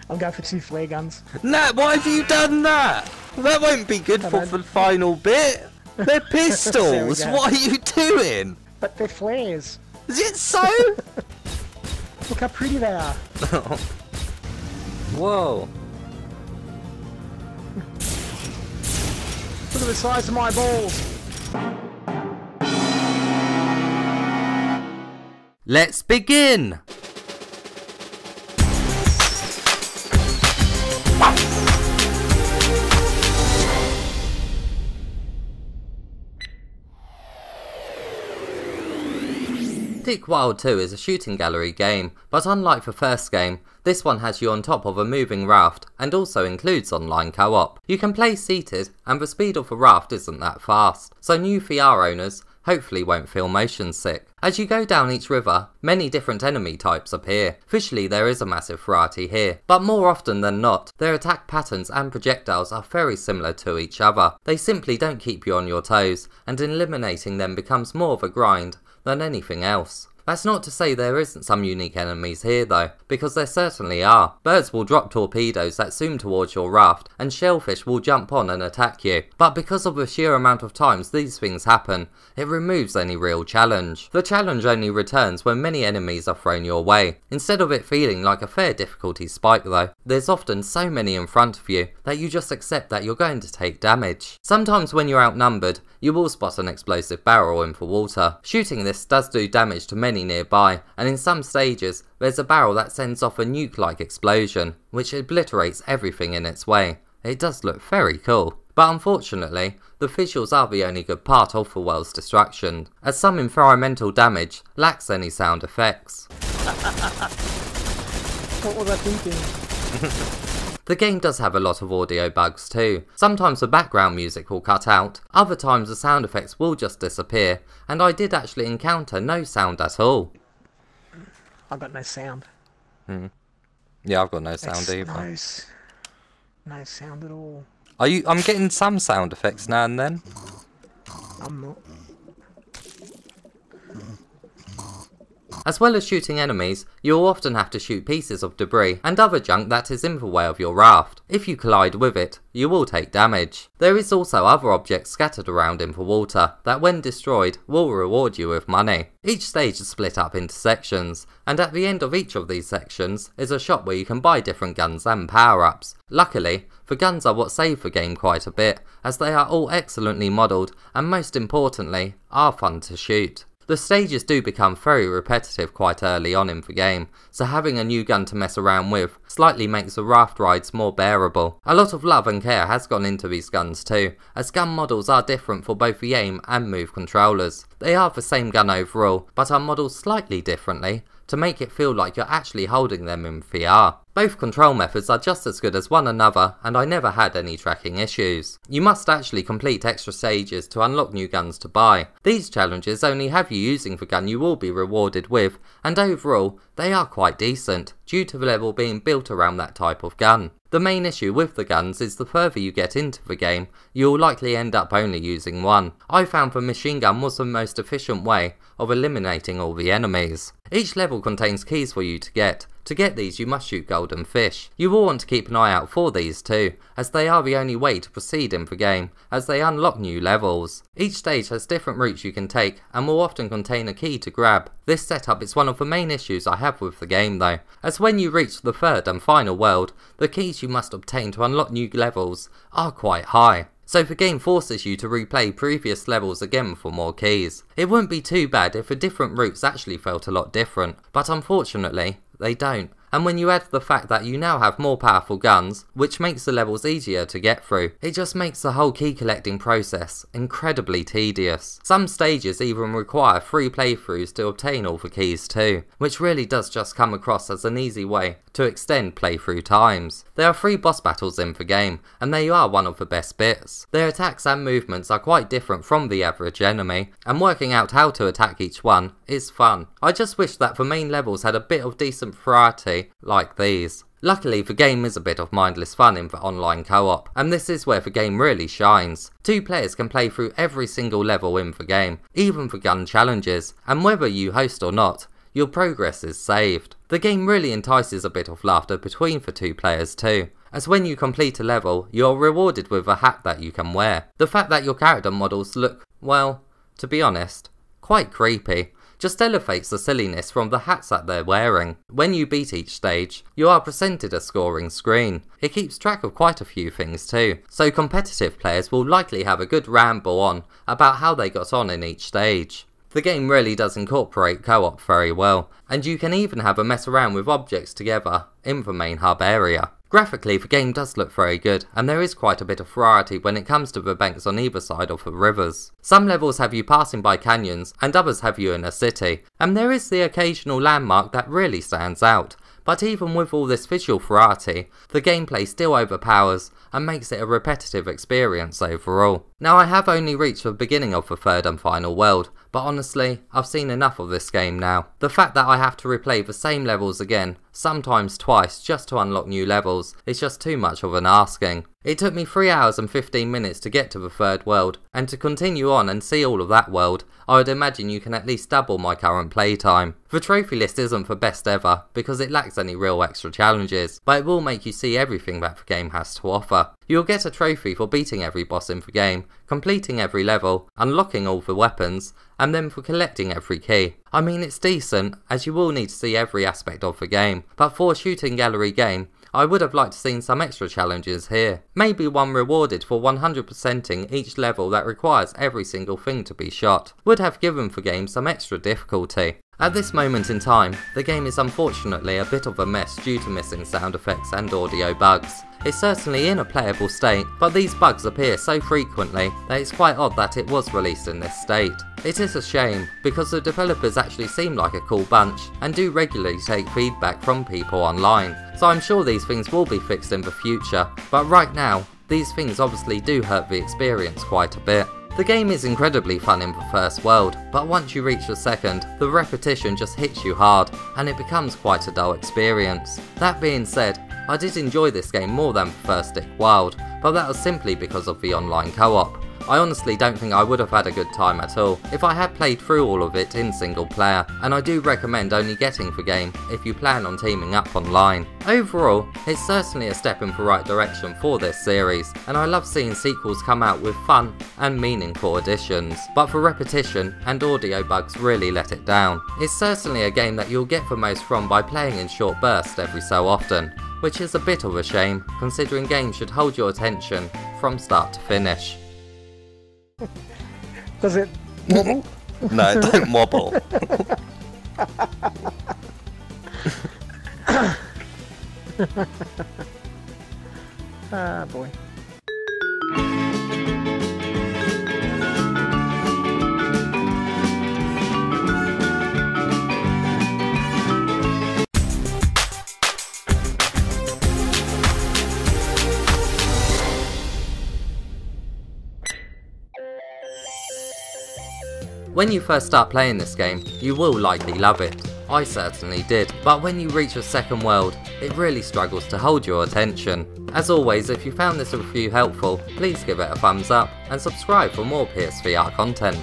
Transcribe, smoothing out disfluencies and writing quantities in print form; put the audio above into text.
I'll go for 2 flare guns. Nat, why have you done that? That won't be good for the final bit. They're pistols. What are you doing? But they're flares. Is it so? Look how pretty they are. Whoa. Look at the size of my balls. Let's begin. Wilde 2 is a shooting gallery game, but unlike the first game, this one has you on top of a moving raft and also includes online co-op. You can play seated and the speed of the raft isn't that fast, so new VR owners hopefully won't feel motion sick. As you go down each river, many different enemy types appear. Visually there is a massive variety here, but more often than not, their attack patterns and projectiles are very similar to each other. They simply don't keep you on your toes, and eliminating them becomes more of a grind than anything else. That's not to say there isn't some unique enemies here though, because there certainly are. Birds will drop torpedoes that zoom towards your raft, and shellfish will jump on and attack you. But because of the sheer amount of times these things happen, it removes any real challenge. The challenge only returns when many enemies are thrown your way. Instead of it feeling like a fair difficulty spike though, there's often so many in front of you that you just accept that you're going to take damage. Sometimes when you're outnumbered, you will spot an explosive barrel in the water. Shooting this does do damage to many nearby, and in some stages there's a barrel that sends off a nuke-like explosion, which obliterates everything in its way. It does look very cool. But unfortunately, the visuals are the only good part of the world's destruction, as some environmental damage lacks any sound effects. What was I thinking? The game does have a lot of audio bugs too. Sometimes the background music will cut out, other times the sound effects will just disappear, and I did actually encounter no sound at all. I've got no sound. Yeah, I've got no sound either. No sound at all. I'm getting some sound effects now and then. I'm not. As well as shooting enemies, you'll often have to shoot pieces of debris and other junk that is in the way of your raft. If you collide with it, you will take damage. There is also other objects scattered around in the water that when destroyed will reward you with money. Each stage is split up into sections, and at the end of each of these sections is a shop where you can buy different guns and power-ups. Luckily, the guns are what save the game quite a bit, as they are all excellently modelled and most importantly, are fun to shoot. The stages do become very repetitive quite early on in the game, so having a new gun to mess around with slightly makes the raft rides more bearable. A lot of love and care has gone into these guns too, as gun models are different for both the aim and move controllers. They are the same gun overall, but are modelled slightly differently to make it feel like you're actually holding them in VR. Both control methods are just as good as one another, and I never had any tracking issues. You must actually complete extra stages to unlock new guns to buy. These challenges only have you using the gun you will be rewarded with, and overall, they are quite decent, due to the level being built around that type of gun. The main issue with the guns is the further you get into the game, you'll likely end up only using one. I found the machine gun was the most efficient way of eliminating all the enemies. Each level contains keys for you to get. To get these you must shoot golden fish. You will want to keep an eye out for these too, as they are the only way to proceed in the game, as they unlock new levels. Each stage has different routes you can take and will often contain a key to grab. This setup is one of the main issues I have with the game though, as when you reach the third and final world, the keys you must obtain to unlock new levels are quite high. So the game forces you to replay previous levels again for more keys. It wouldn't be too bad if the different routes actually felt a lot different, but unfortunately, they don't. And when you add the fact that you now have more powerful guns, which makes the levels easier to get through, it just makes the whole key collecting process incredibly tedious. Some stages even require 3 playthroughs to obtain all the keys too, which really does just come across as an easy way to extend playthrough times. There are 3 boss battles in the game, and they are one of the best bits. Their attacks and movements are quite different from the average enemy, and working out how to attack each one is fun. I just wish that the main levels had a bit of decent variety like these. Luckily, the game is a bit of mindless fun in the online co-op, and this is where the game really shines. 2 players can play through every single level in the game, even the gun challenges, and whether you host or not, your progress is saved. The game really entices a bit of laughter between the two players too, as when you complete a level, you are rewarded with a hat that you can wear. The fact that your character models look, well, to be honest, quite creepy, just elevates the silliness from the hats that they're wearing. When you beat each stage, you are presented a scoring screen. It keeps track of quite a few things too, so competitive players will likely have a good ramble on about how they got on in each stage. The game really does incorporate co-op very well, and you can even have a mess around with objects together in the main hub area. Graphically, the game does look very good, and there is quite a bit of variety when it comes to the banks on either side of the rivers. Some levels have you passing by canyons, and others have you in a city, and there is the occasional landmark that really stands out. But even with all this visual variety, the gameplay still overpowers and makes it a repetitive experience overall. Now, I have only reached the beginning of the third and final world, but honestly, I've seen enough of this game now. The fact that I have to replay the same levels again, sometimes twice, just to unlock new levels, is just too much of an asking. It took me 3 hours and 15 minutes to get to the third world, and to continue on and see all of that world, I would imagine you can at least double my current playtime. The trophy list isn't the best ever, because it lacks any real extra challenges, but it will make you see everything that the game has to offer. You'll get a trophy for beating every boss in the game, completing every level, unlocking all the weapons, and then for collecting every key. I mean, it's decent, as you will need to see every aspect of the game, but for a shooting gallery game, I would have liked to seen some extra challenges here. Maybe one rewarded for 100%ing each level that requires every single thing to be shot. Would have given the game some extra difficulty. At this moment in time, the game is unfortunately a bit of a mess due to missing sound effects and audio bugs. It's certainly in a playable state, but these bugs appear so frequently that it's quite odd that it was released in this state. It is a shame, because the developers actually seem like a cool bunch, and do regularly take feedback from people online, so I'm sure these things will be fixed in the future, but right now, these things obviously do hurt the experience quite a bit. The game is incredibly fun in the first world, but once you reach the second, the repetition just hits you hard, and it becomes quite a dull experience. That being said, I did enjoy this game more than the first Stick Wilde, but that was simply because of the online co-op. I honestly don't think I would have had a good time at all if I had played through all of it in single player, and I do recommend only getting the game if you plan on teaming up online. Overall, it's certainly a step in the right direction for this series, and I love seeing sequels come out with fun and meaningful additions, but the repetition and audio bugs really let it down. It's certainly a game that you'll get the most from by playing in short bursts every so often, which is a bit of a shame considering games should hold your attention from start to finish. Does it wobble? No, it don't wobble. Ah, boy. When you first start playing this game, you will likely love it. I certainly did, but when you reach the second world, it really struggles to hold your attention. As always, if you found this review helpful, please give it a thumbs up and subscribe for more PSVR content.